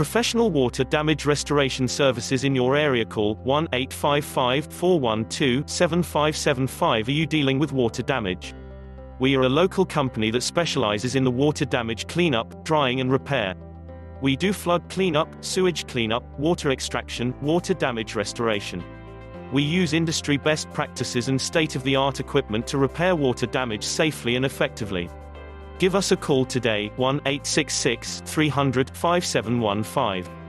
professional water damage restoration services in your area. Call 1-855-412-7575. Are you dealing with water damage? We are a local company that specializes in the water damage cleanup, drying and repair. We do flood cleanup, sewage cleanup, water extraction, water damage restoration. We use industry best practices and state-of-the-art equipment to repair water damage safely and effectively. Give us a call today, 1-866-300-5715.